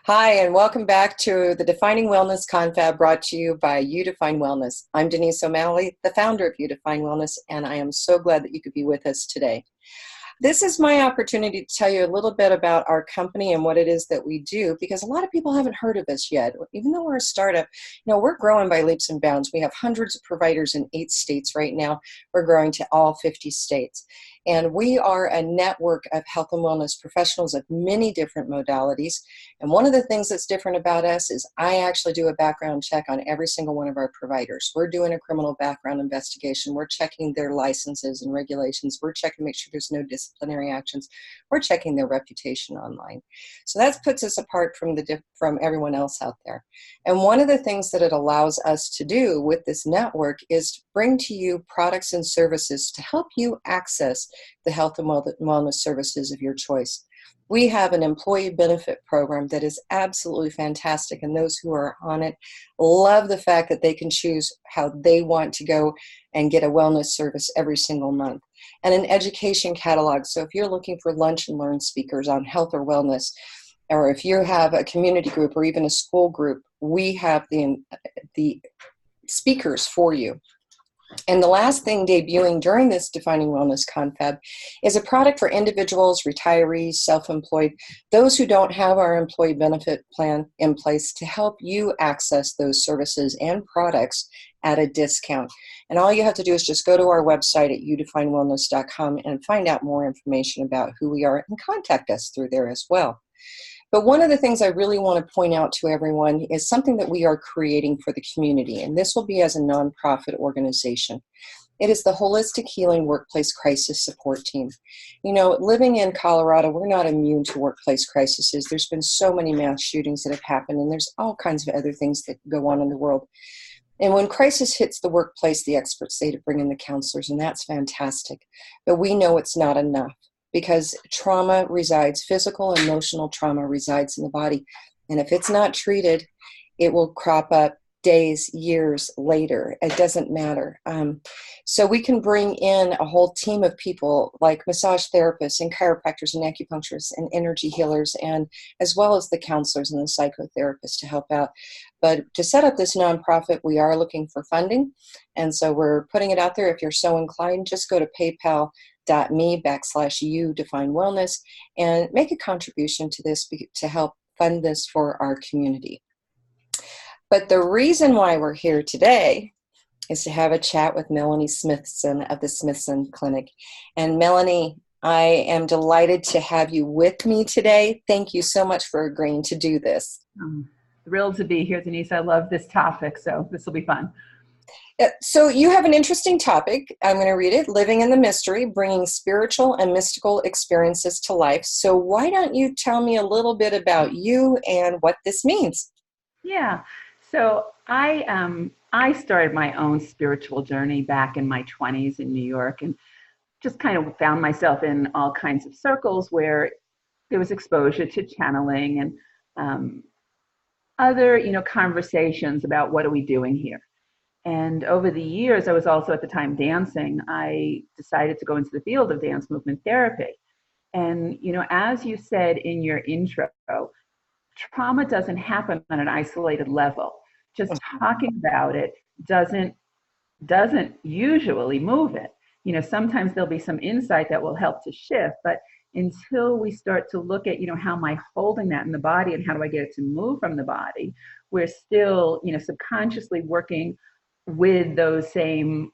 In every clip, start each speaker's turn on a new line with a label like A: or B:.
A: Hi, and welcome back to the Defining Wellness Confab brought to you by You Define Wellness. I'm Denise O'Malley, the founder of You Define Wellness, and I am so glad that you could be with us today. This is my opportunity to tell you a little bit about our company and what it is that we do, because a lot of people haven't heard of us yet. Even though we're a startup, we're growing by leaps and bounds. We have hundreds of providers in 8 states right now. We're growing to all 50 states. And we are a network of health and wellness professionals of many different modalities. And one of the things that's different about us is I actually do a background check on every single one of our providers. We're doing a criminal background investigation. We're checking their licenses and regulations. We're checking to make sure there's no disciplinary actions. We're checking their reputation online. So that puts us apart from everyone else out there. And one of the things that it allows us to do with this network is to bring to you products and services to help you access the health and wellness services of your choice. We have an employee benefit program that is absolutely fantastic, and those who are on it love the fact that they can choose how they want to go and get a wellness service every single month. And an education catalog, so if you're looking for lunch and learn speakers on health or wellness, or if you have a community group or even a school group, we have the speakers for you. And the last thing debuting during this Defining Wellness Confab is a product for individuals, retirees, self-employed, those who don't have our employee benefit plan in place, to help you access those services and products at a discount. And all you have to do is just go to our website at youdefinewellness.com and find out more information about who we are and contact us through there as well. But one of the things I really want to point out to everyone is something that we are creating for the community, and this will be as a nonprofit organization. It is the Holistic Healing Workplace Crisis Support Team. Living in Colorado, we're not immune to workplace crises. There's been so many mass shootings that have happened, and there's all kinds of other things that go on in the world. And when crisis hits the workplace, the experts say to bring in the counselors, and that's fantastic. But we know it's not enough, because trauma resides, physical, emotional trauma resides in the body. And if it's not treated, it will crop up days, years later. It doesn't matter. So we can bring in a whole team of people like massage therapists and chiropractors and acupuncturists and energy healers, and as well as the counselors and the psychotherapists to help out. But to set up this nonprofit, we are looking for funding. And so we're putting it out there. If you're so inclined, just go to paypal.me/you define wellness and make a contribution to this to help fund this for our community. But the reason why we're here today is to have a chat with Melanie Smithson of the Smithson Clinic. And Melanie, I am delighted to have you with me today. Thank you so much for agreeing to do this.
B: I'm thrilled to be here, Denise. I love this topic, so this will be fun.
A: So you have an interesting topic. I'm going to read it. Living in the Mystery, Bringing Spiritual and Mystical Experiences to Life. So why don't you tell me a little bit about you and what this means?
B: Yeah. So I started my own spiritual journey back in my 20s in New York, and just kind of found myself in all kinds of circles where there was exposure to channeling and other, conversations about what are we doing here. And over the years, I was also at the time dancing. I decided to go into the field of dance movement therapy. And, as you said in your intro, trauma doesn't happen on an isolated level. Just talking about it doesn't usually move it. Sometimes there'll be some insight that will help to shift, but until we start to look at, how am I holding that in the body and how do I get it to move from the body, we're still, subconsciously working with those same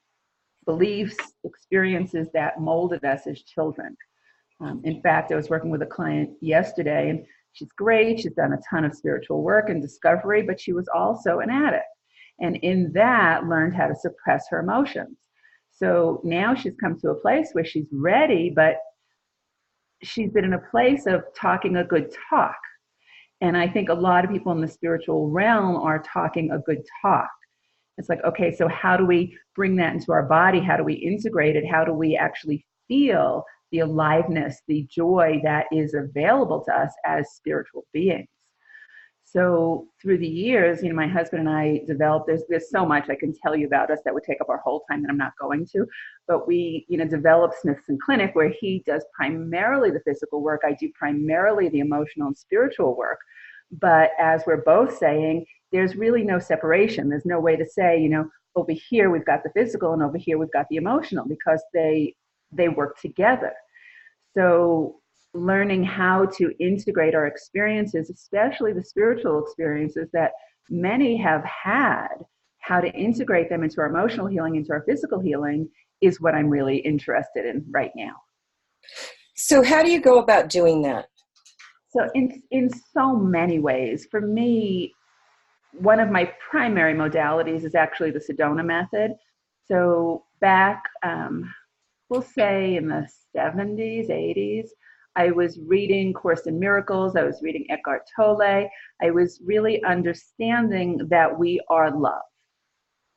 B: beliefs, experiences that molded us as children. In fact, I was working with a client yesterday, and she's great. She's done a ton of spiritual work and discovery, but she was also an addict. And in that, learned how to suppress her emotions. So now she's come to a place where she's ready, but she's been in a place of talking a good talk. And I think a lot of people in the spiritual realm are talking a good talk. It's like, okay, so how do we bring that into our body? How do we integrate it? How do we actually feel the aliveness, the joy that is available to us as spiritual beings? So through the years, my husband and I developed, there's so much I can tell you about us that would take up our whole time that I'm not going to, but we, developed Smithson Clinic, where he does primarily the physical work. I do primarily the emotional and spiritual work. But as we're both saying, there's really no separation. There's no way to say, over here we've got the physical and over here we've got the emotional, because they work together. So learning how to integrate our experiences, especially the spiritual experiences that many have had, how to integrate them into our emotional healing, into our physical healing, is what I'm really interested in right now.
A: So how do you go about doing that?
B: So in so many ways, for me, one of my primary modalities is actually the Sedona method. So back, we'll say in the 70s, 80s, I was reading Course in Miracles. I was reading Eckhart Tolle. I was really understanding that we are love,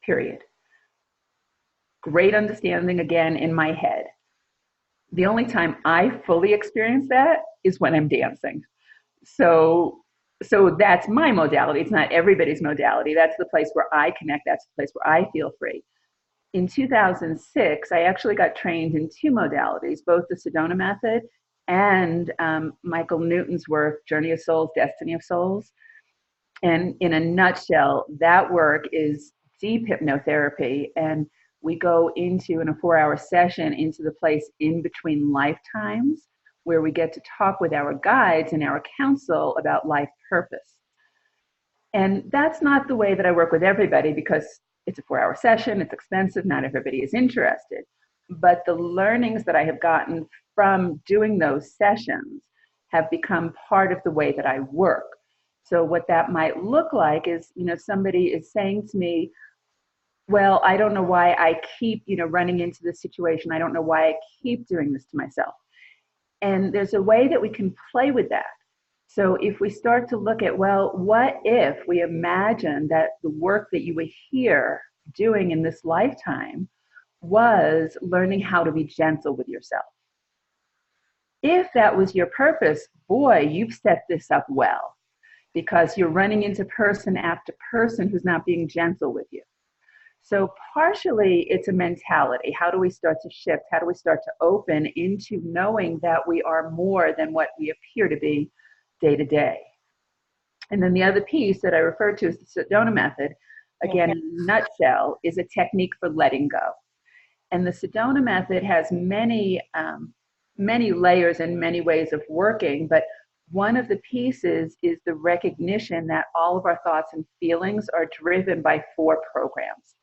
B: period. Great understanding again in my head. The only time I fully experience that is when I'm dancing. So that's my modality. It's not everybody's modality. That's the place where I connect. That's the place where I feel free. In 2006, I actually got trained in two modalities, both the Sedona method and Michael Newton's work, Journey of Souls, Destiny of Souls. And in a nutshell, that work is deep hypnotherapy. And we go into, in a 4-hour session, into the place in between lifetimes, where we get to talk with our guides and our counsel about life purpose. And that's not the way that I work with everybody, because it's a 4-hour session, it's expensive, not everybody is interested. But the learnings that I have gotten from doing those sessions have become part of the way that I work. So what that might look like is, somebody is saying to me, well, I don't know why I keep, running into this situation. I don't know why I keep doing this to myself. And there's a way that we can play with that. So if we start to look at, well, what if we imagine that the work that you were here doing in this lifetime was learning how to be gentle with yourself? If that was your purpose, boy, you've set this up well, because you're running into person after person who's not being gentle with you. So partially it's a mentality. How do we start to shift? How do we start to open into knowing that we are more than what we appear to be day to day? And then the other piece that I referred to as the Sedona method, again, in a nutshell, is a technique for letting go. And the Sedona method has many layers and many ways of working, but one of the pieces is the recognition that all of our thoughts and feelings are driven by 4 programs.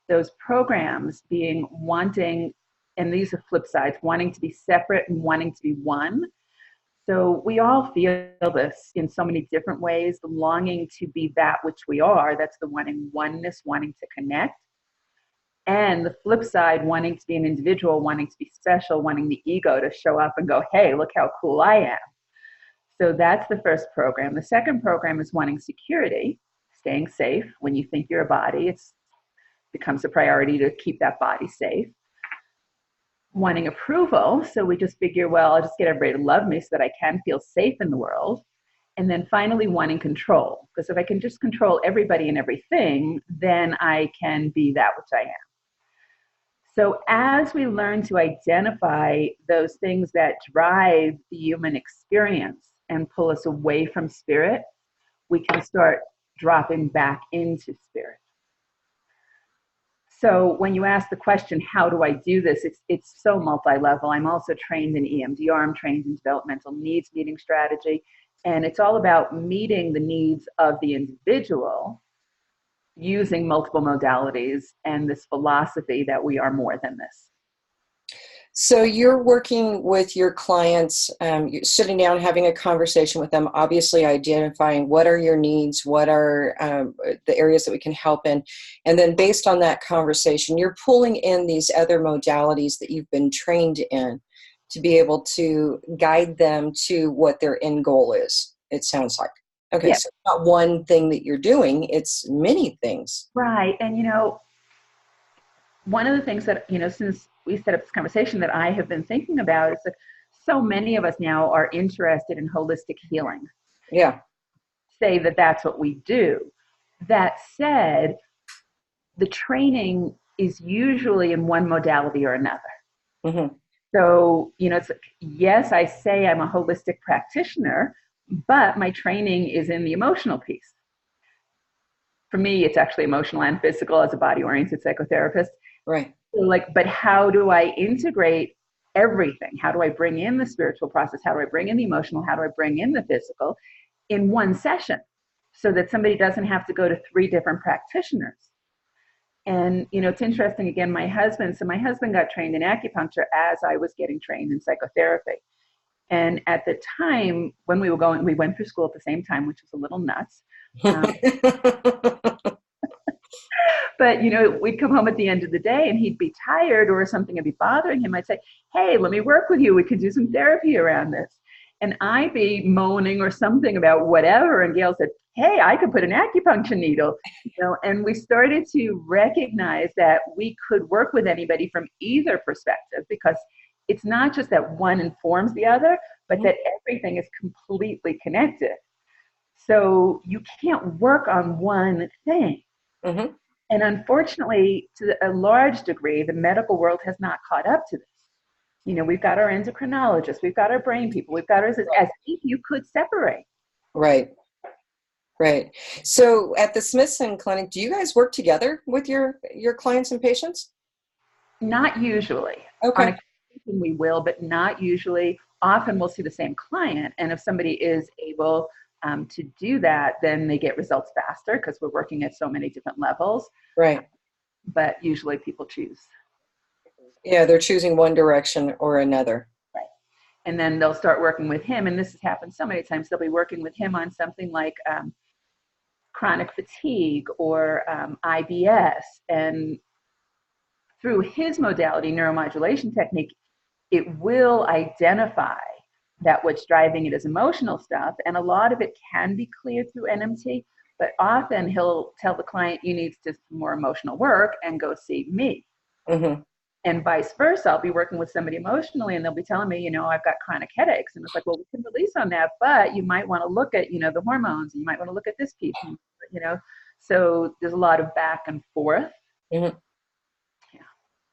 B: Those programs being wanting, and these are flip sides, wanting to be separate and wanting to be one. So we all feel this in so many different ways, the longing to be that which we are. That's the wanting oneness, wanting to connect. And the flip side, wanting to be an individual, wanting to be special, wanting the ego to show up and go, hey, look how cool I am. So that's the first program. The second program is wanting security, staying safe. When you think you're a body, it becomes a priority to keep that body safe. Wanting approval, so we just figure, well, I'll just get everybody to love me so that I can feel safe in the world. And then finally, wanting control, because if I can just control everybody and everything, then I can be that which I am. So as we learn to identify those things that drive the human experience and pull us away from spirit, we can start dropping back into spirit. So when you ask the question, how do I do this? It's so multi-level. I'm also trained in EMDR. I'm trained in developmental needs meeting strategy. And it's all about meeting the needs of the individual using multiple modalities and this philosophy that we are more than this.
A: So you're working with your clients, you're sitting down, having a conversation with them, obviously identifying what are your needs, what are the areas that we can help in. And then based on that conversation, you're pulling in these other modalities that you've been trained in to be able to guide them to what their end goal is, it sounds like. Okay,
B: Yeah.
A: so it's not one thing that you're doing, it's many things.
B: Right. And, one of the things that, since we set up this conversation that I have been thinking about is that so many of us now are interested in holistic healing.
A: Yeah.
B: Say that that's what we do. That said, the training is usually in one modality or another.
A: Mm-hmm.
B: So, it's like, yes, I say I'm a holistic practitioner, But my training is in the emotional piece. For me, it's actually emotional and physical as a body-oriented psychotherapist.
A: Right.
B: So like, but how do I integrate everything? How do I bring in the spiritual process? How do I bring in the emotional? How do I bring in the physical in one session so that somebody doesn't have to go to 3 different practitioners? And, it's interesting, again, my husband got trained in acupuncture as I was getting trained in psychotherapy. And at the time when we went through school at the same time, which was a little nuts. Um, but, we'd come home at the end of the day and he'd be tired or something would be bothering him. I'd say, hey, let me work with you. We could do some therapy around this. And I'd be moaning or something about whatever. And Gail said, hey, I could put an acupuncture needle, and we started to recognize that we could work with anybody from either perspective, because it's not just that one informs the other, but that everything is completely connected. So you can't work on one thing.
A: Mm-hmm.
B: And unfortunately, to a large degree, the medical world has not caught up to this. We've got our endocrinologists, we've got our brain people, we've got ours, as if you could separate.
A: Right. Right. So at the Smithson Clinic, do you guys work together with your clients and patients?
B: Not usually. On
A: Okay.
B: occasion we will, but not usually. Often we'll see the same client, and if somebody is able to do that, then they get results faster because we're working at so many different levels.
A: Right.
B: But usually people choose.
A: Yeah, they're choosing one direction or another.
B: Right. And then they'll start working with him, and this has happened so many times. They'll be working with him on something like chronic fatigue or IBS, and through his modality, neuromodulation technique, it will identify that what's driving it is emotional stuff. And a lot of it can be cleared through NMT, but often he'll tell the client, you need to do more emotional work and go see me.
A: Mm-hmm.
B: And vice versa. I'll be working with somebody emotionally and they'll be telling me, I've got chronic headaches. And it's like, well, we can release on that, but you might want to look at, the hormones, and you might want to look at this piece, so there's a lot of back and forth.
A: Mm-hmm.
B: Yeah.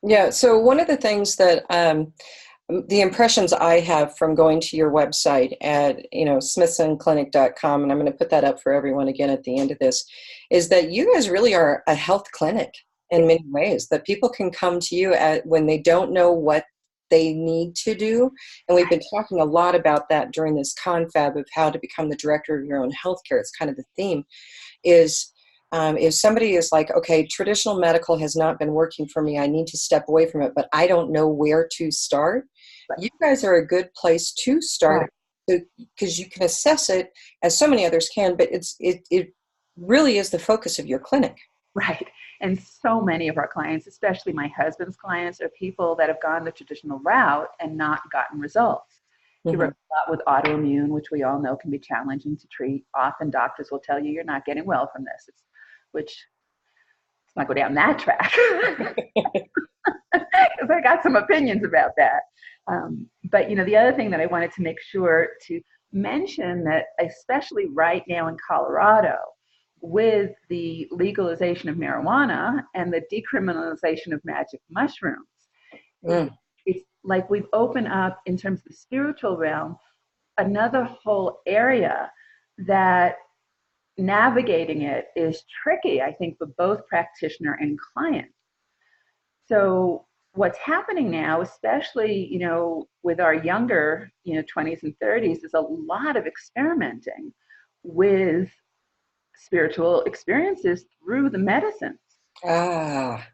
A: Yeah. So one of the things that the impressions I have from going to your website at, smithsonclinic.com, and I'm going to put that up for everyone again at the end of this, is that you guys really are a health clinic in many ways, that people can come to you when they don't know what they need to do. And we've been talking a lot about that during this confab of how to become the director of your own healthcare. It's kind of the theme is, if somebody is like, okay, traditional medical has not been working for me, I need to step away from it, but I don't know where to start.
B: Right.
A: You guys are a good place to start,
B: Right.
A: because you can assess it as so many others can, but it really is the focus of your clinic.
B: Right. And so many of our clients, especially my husband's clients, are people that have gone the traditional route and not gotten results. He works a lot with autoimmune, which we all know can be challenging to treat. Often doctors will tell you you're not getting well from this, which let's not go down that track, because I got some opinions about that. But the other thing that I wanted to make sure to mention, that especially right now in Colorado, with the legalization of marijuana and the decriminalization of magic mushrooms, it's like we've opened up, in terms of the spiritual realm, another whole area that navigating it is tricky, I think, for both practitioner and client. So what's happening now, especially, with our younger, 20s and 30s, is a lot of experimenting with spiritual experiences through the medicines.
A: Ah,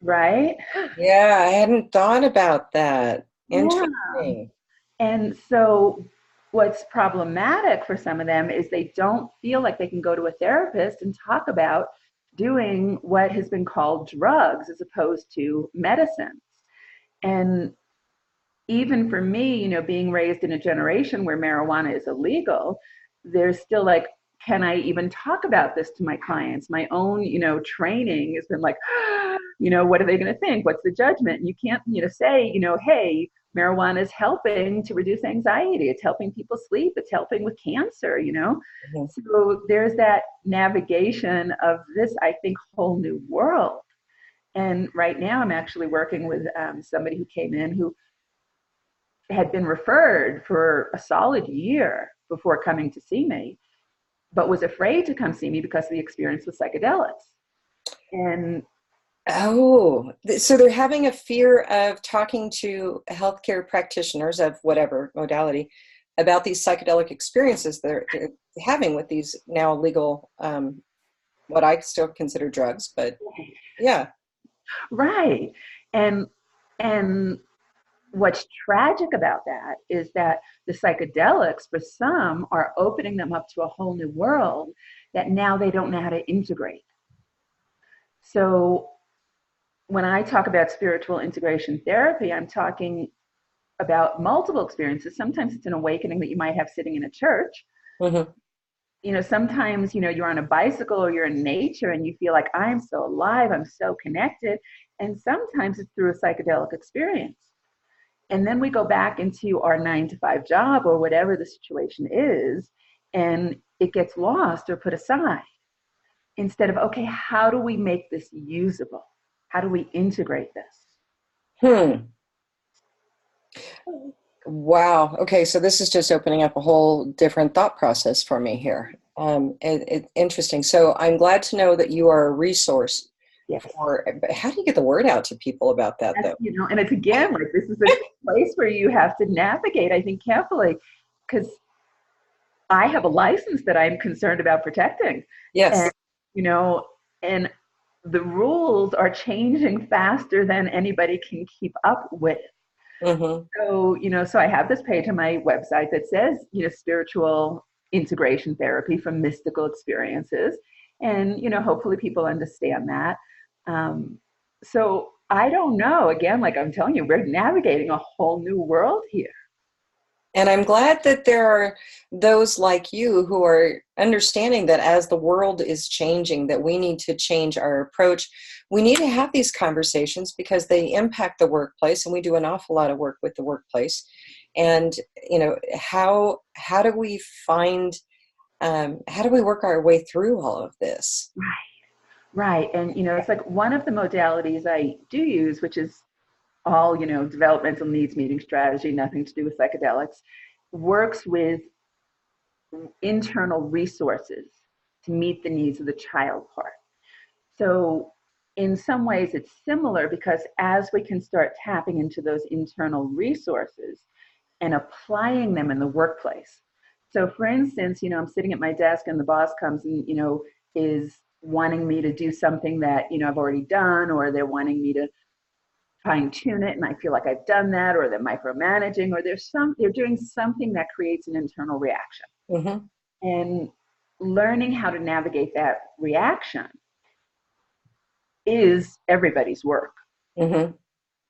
B: Right?
A: yeah, I hadn't thought about that.
B: Yeah.
A: Interesting.
B: And so what's problematic for some of them is they don't feel like they can go to a therapist and talk about doing what has been called drugs as opposed to medicines. And even for me, being raised in a generation where marijuana is illegal, there's still like, can I even talk about this to my clients? My own, training has been like, what are they going to think? What's the judgment? And you can't, say, hey, marijuana is helping to reduce anxiety. It's helping people sleep. It's helping with cancer,
A: Mm-hmm.
B: So there's that navigation of this, I think, whole new world. And right now I'm actually working with somebody who came in who had been referred for a solid year before coming to see me, but was afraid to come see me because of the experience with psychedelics. And
A: Oh, so they're having a fear of talking to healthcare practitioners of whatever modality about these psychedelic experiences they're having with these now legal, what I still consider drugs, but yeah.
B: right. And and what's tragic about that is that the psychedelics for some are opening them up to a whole new world that now they don't know how to integrate. So when I talk about spiritual integration therapy, I'm talking about multiple experiences. Sometimes it's an awakening that you might have sitting in a church.
A: Mm-hmm.
B: Sometimes, you're on a bicycle or you're in nature and you feel like I'm so alive, I'm so connected. And sometimes it's through a psychedelic experience. And then we go back into our 9 to 5 job or whatever the situation is, and it gets lost or put aside instead of, okay, how do we make this usable? How do we integrate this?
A: Hmm. Wow. Okay, so this is just opening up a whole different thought process for me here. Interesting. So I'm glad to know that you are a resource
B: Yes.
A: for. But how do you get the word out to people about that, though?
B: And it's again like this is a place where you have to navigate, I think, carefully, because I have a license that I'm concerned about protecting.
A: Yes.
B: And, you know, and the rules are changing faster than anybody can keep up with.
A: Mm-hmm.
B: So I have this page on my website that says, spiritual integration therapy from mystical experiences. And, hopefully people understand that. So I don't know. Again, like I'm telling you, we're navigating a whole new world here.
A: And I'm glad that there are those like you who are understanding that as the world is changing, that we need to change our approach. We need to have these conversations because they impact the workplace, and we do an awful lot of work with the workplace. And how do we find how do we work our way through all of this?
B: Right. And, it's like one of the modalities I do use, which is all, developmental needs meeting strategy, nothing to do with psychedelics, works with internal resources to meet the needs of the child part. So in some ways it's similar because as we can start tapping into those internal resources and applying them in the workplace. So for instance, I'm sitting at my desk and the boss comes and, is wanting me to do something that, I've already done, or they're wanting me to fine tune it and I feel like I've done that, or they're micromanaging, or they're doing something that creates an internal reaction.
A: Mm-hmm.
B: And learning how to navigate that reaction is everybody's work.
A: Mm-hmm.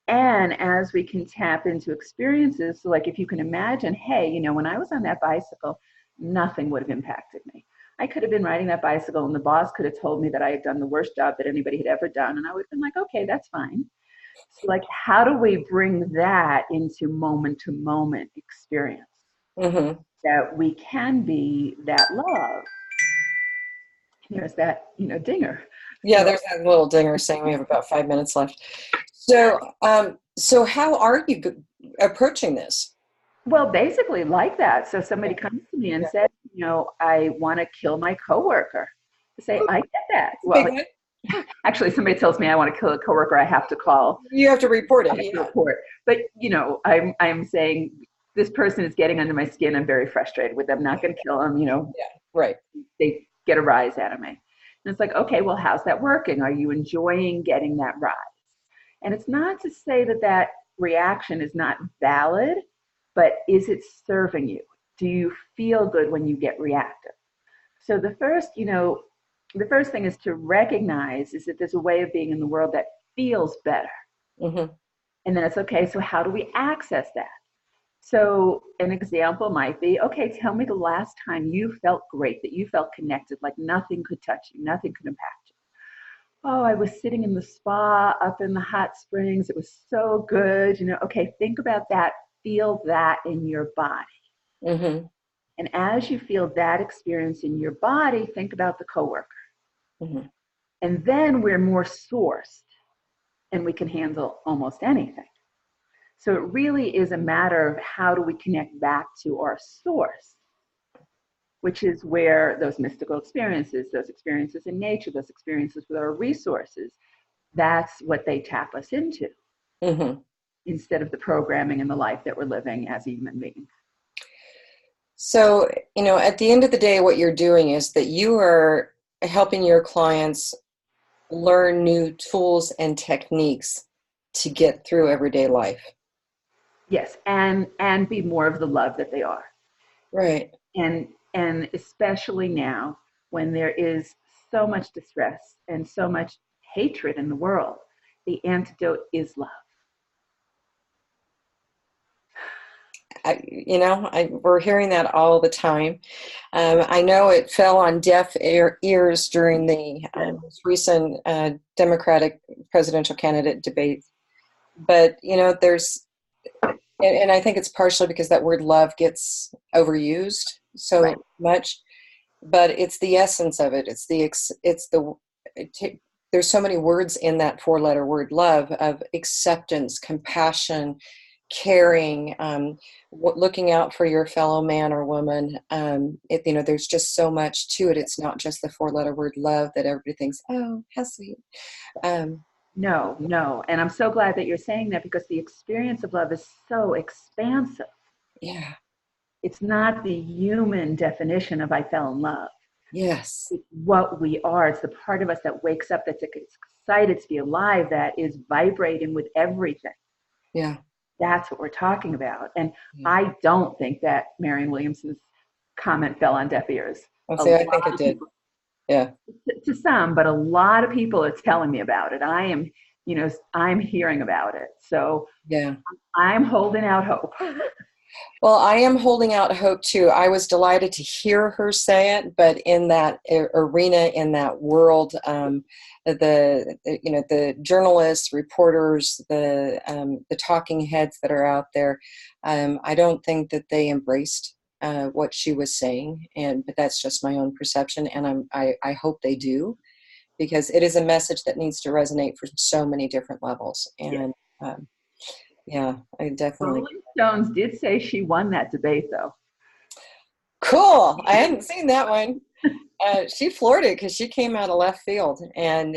B: And as we can tap into experiences, so like if you can imagine, hey, when I was on that bicycle, nothing would have impacted me. I could have been riding that bicycle and the boss could have told me that I had done the worst job that anybody had ever done. And I would have been like, okay, that's fine. So like, how do we bring that into moment to moment experience
A: Mm-hmm.
B: that we can be that love? There's that, dinger.
A: Yeah,
B: So,
A: there's that little dinger saying we have about 5 minutes left. So how are you approaching this?
B: well, basically like that. So somebody comes to me and
A: Yeah.
B: says, I want to kill my coworker. I say, I get that.
A: Big
B: Well,
A: one.
B: actually, somebody tells me I want to kill a coworker, I have to call.
A: You have to report
B: I
A: it.
B: have to
A: Yeah.
B: report. But I'm saying this person is getting under my skin. I'm very frustrated with them. Not going to kill them.
A: Yeah. Right.
B: They get a rise out of me. And it's like, okay, well, how's that working? Are you enjoying getting that rise? And it's not to say that that reaction is not valid, but is it serving you? Do you feel good when you get reactive? So the first thing is to recognize is that there's a way of being in the world that feels better.
A: Mm-hmm.
B: And then it's okay, so how do we access that? So an example might be, okay, tell me the last time you felt great, that you felt connected, like nothing could touch you, nothing could impact you. Oh, I was sitting in the spa up in the hot springs. It was so good. Okay, think about that. Feel that in your body.
A: Mm-hmm.
B: And as you feel that experience in your body, think about the coworker.
A: Mm-hmm.
B: And then we're more sourced and we can handle almost anything. So it really is a matter of how do we connect back to our source. which is where those mystical experiences, those experiences in nature, those experiences with our resources, that's what they tap us into
A: Mm-hmm.
B: instead of the programming and the life that we're living as a human being.
A: So, at the end of the day, what you're doing is that you are helping your clients learn new tools and techniques to get through everyday life.
B: Yes, and be more of the love that they are.
A: Right.
B: And especially now when there is so much distress and so much hatred in the world, the antidote is love.
A: We're hearing that all the time. I know it fell on deaf ears during the most recent Democratic presidential candidate debate. But, and I think it's partially because that word love gets overused so
B: Right.
A: much, but it's the essence of it. There's so many words in that 4-letter word love, of acceptance, compassion, caring, looking out for your fellow man or woman. There's just so much to it. It's not just the 4-letter word love that everybody thinks, oh, how sweet.
B: No, no. And I'm so glad that you're saying that, because the experience of love is so expansive.
A: Yeah.
B: It's not the human definition of I fell in love.
A: Yes.
B: It's what we are. It's the part of us that wakes up, that's excited to be alive, that is vibrating with everything.
A: Yeah.
B: That's what we're talking about. And
A: Yeah.
B: I don't think that Marianne Williamson's comment fell on deaf ears.
A: I think it did. Yeah.
B: To some, but a lot of people are telling me about it. I'm hearing about it. So
A: Yeah.
B: I'm holding out hope.
A: Well, I am holding out hope too. I was delighted to hear her say it, but in that arena, in that world, the journalists, reporters, the talking heads that are out there, I don't think that they embraced what she was saying, but that's just my own perception, and I hope they do, because it is a message that needs to resonate for so many different levels, and. Yeah, I definitely.
B: Rolling Stones did say she won that debate, though.
A: Cool. I hadn't seen that one. She floored it because she came out of left field, and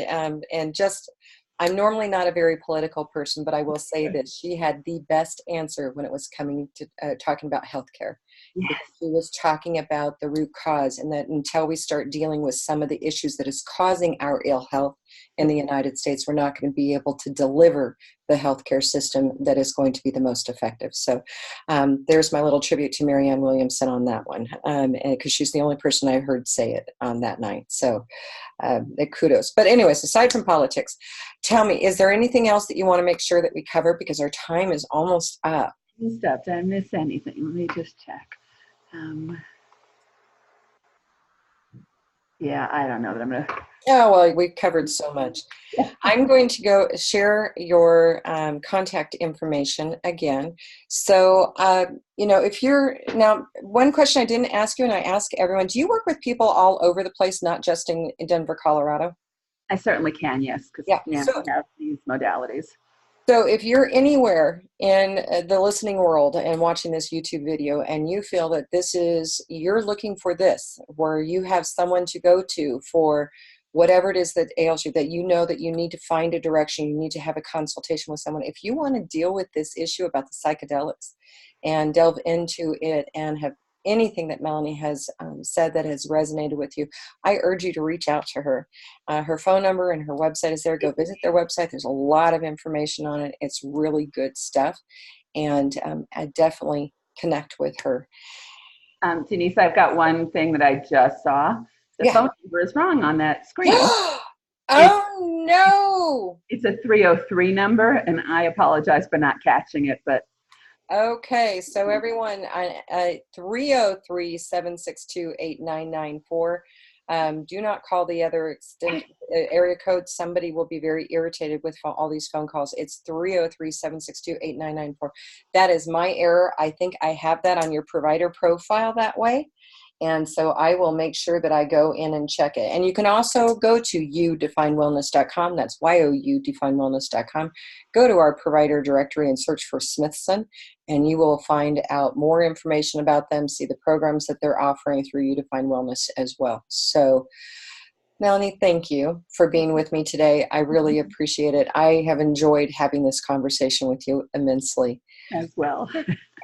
A: just. I'm normally not a very political person, but I will say that she had the best answer when it was coming to talking about healthcare.
B: Yes.
A: She was talking about the root cause, and that until we start dealing with some of the issues that is causing our ill health in the United States, we're not going to be able to deliver the healthcare system that is going to be the most effective. So there's my little tribute to Marianne Williamson on that one, because she's the only person I heard say it on that night. So kudos. But anyways, aside from politics, tell me, is there anything else that you want to make sure that we cover, because our time is almost up?
B: Did I miss anything? Let me just check. Yeah, I don't know that I'm going to.
A: Oh, well, we've covered so much. I'm going to go share your contact information again. So, if you're now, one question I didn't ask you, and I ask everyone, do you work with people all over the place, not just in Denver, Colorado?
B: I certainly can, yes, because now we have these modalities.
A: So if you're anywhere in the listening world and watching this YouTube video, and you feel that you're looking for this, where you have someone to go to for whatever it is that ails you, that you know that you need to find a direction, you need to have a consultation with someone. If you want to deal with this issue about the psychedelics and delve into it and have anything that Melanie has said that has resonated with you, I urge you to reach out to her. Her phone number and her website is there. Go visit their website. There's a lot of information on it. It's really good stuff. And I definitely connect with her.
B: Denise, I've got one thing that I just saw. The phone number is wrong on that screen.
A: Oh, no.
B: It's a 303 number, and I apologize for not catching it, but.
A: Okay, so everyone, 303-762-8994. Do not call the other area code. Somebody will be very irritated with all these phone calls. It's 303-762-8994. That is my error. I think I have that on your provider profile that way. And so I will make sure that I go in and check it. And you can also go to youdefinewellness.com. That's youdefinewellness.com. Go to our provider directory and search for Smithson, and you will find out more information about them, see the programs that they're offering through You Define Wellness as well. So, Melanie, thank you for being with me today. I really appreciate it. I have enjoyed having this conversation with you immensely.
B: As well.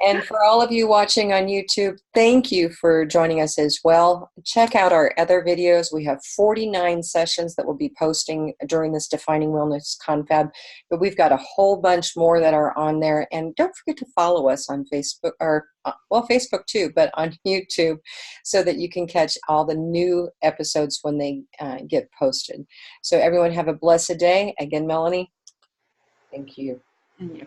A: And for all of you watching on YouTube, thank you for joining us as well. Check out our other videos. We have 49 sessions that we'll be posting during this Defining Wellness Confab, but we've got a whole bunch more that are on there. And don't forget to follow us on Facebook, or well, Facebook too, but on YouTube, so that you can catch all the new episodes when they get posted. So everyone have a blessed day. Again, Melanie, thank you.
B: And you.